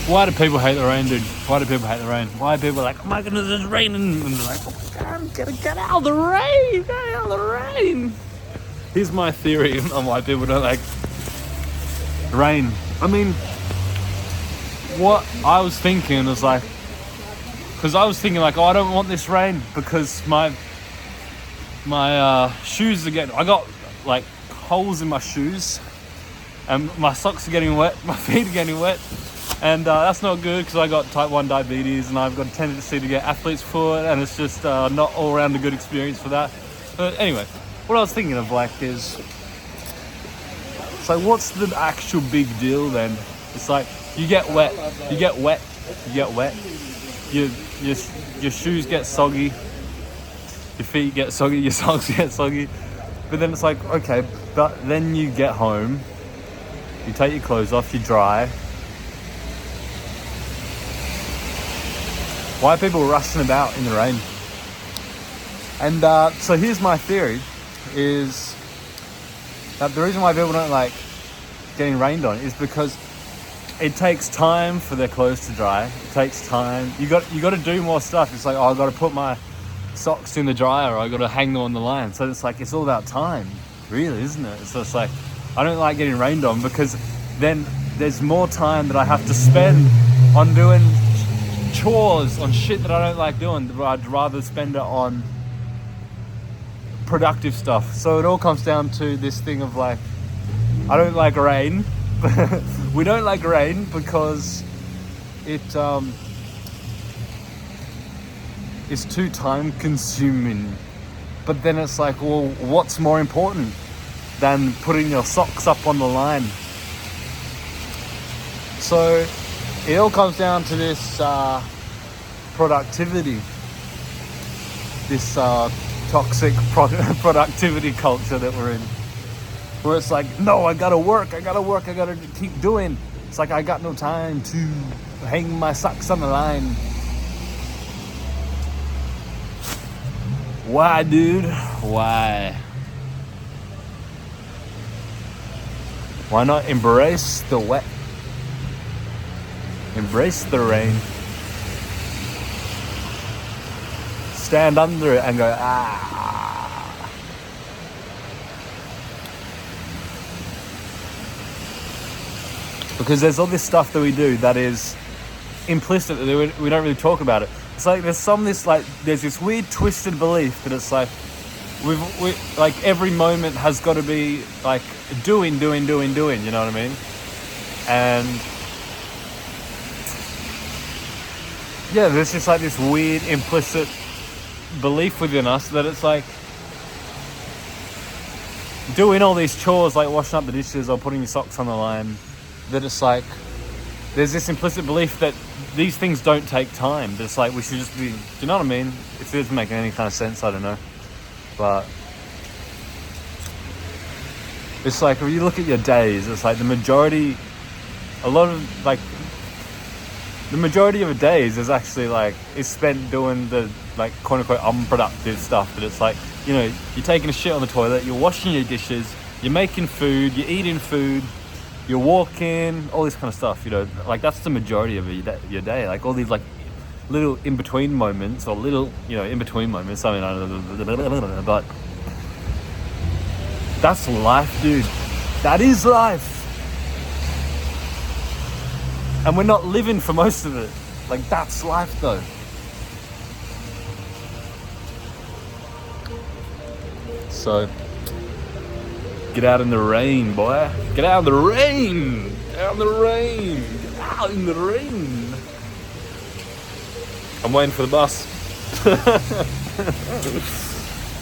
Why do people hate the rain, dude? Why do people hate the rain? Why are people like, oh my goodness, it's raining? And they're like, oh my god, get out of the rain, get out of the rain. Here's my theory on why people don't like rain. I mean, what I was thinking was like, because I was thinking like, oh, I don't want this rain because my shoes are getting, I got like holes in my shoes and my socks are getting wet, my feet are getting wet, and that's not good because I got type 1 diabetes and I've got a tendency to get athlete's foot, and it's just not all around a good experience for that. But anyway, what I was thinking of like is, so what's the actual big deal then? It's like you get wet, your shoes get soggy, your feet get soggy, your socks get soggy. But then it's like, okay, but then you get home, you take your clothes off, you dry. Why are people rushing about in the rain? And so here's my theory, is that the reason why people don't like getting rained on is because it takes time for their clothes to dry. It takes time. You got to do more stuff. It's like, oh, I got to put my socks in the dryer, or I got to hang them on the line. So it's like, it's all about time, really, isn't it? So it's like, I don't like getting rained on because then there's more time that I have to spend on doing chores, on shit that I don't like doing. I'd rather spend it on productive stuff. So it all comes down to this thing of like, I don't like rain. We don't like rain because it's too time consuming. But then it's like, well, what's more important than putting your socks up on the line? So it all comes down to this productivity, this toxic productivity culture that we're in, where it's like, no, I gotta work, I gotta keep doing. It's like, I got no time to hang my socks on the line. Why, dude? Why? Why not embrace the wet? Embrace the rain. Stand under it and go, ah. Because there's all this stuff that we do that is implicit, that we don't really talk about it. It's like there's this weird twisted belief that it's like we like every moment has got to be like doing, you know what I mean? And yeah, there's just like this weird implicit belief within us that it's like doing all these chores, like washing up the dishes or putting your socks on the line, that it's like there's this implicit belief that these things don't take time. That it's like we should just be, do you know what I mean? If it isn't making any kind of sense, I don't know. But it's like, if you look at your days, it's like the majority of a days is actually like, is spent doing the like quote unquote unproductive stuff. That it's like, you know, you're taking a shit on the toilet, you're washing your dishes, you're making food, you're eating food, you're walking, all this kind of stuff, you know, like that's the majority of your day. Like all these like little in-between moments, or little, you know, in-between moments, I mean, but that's life, dude. That is life. And we're not living for most of it. Like, that's life though. So get out in the rain, boy. Get out in the rain. Get out in the rain. Get out in the rain. I'm waiting for the bus.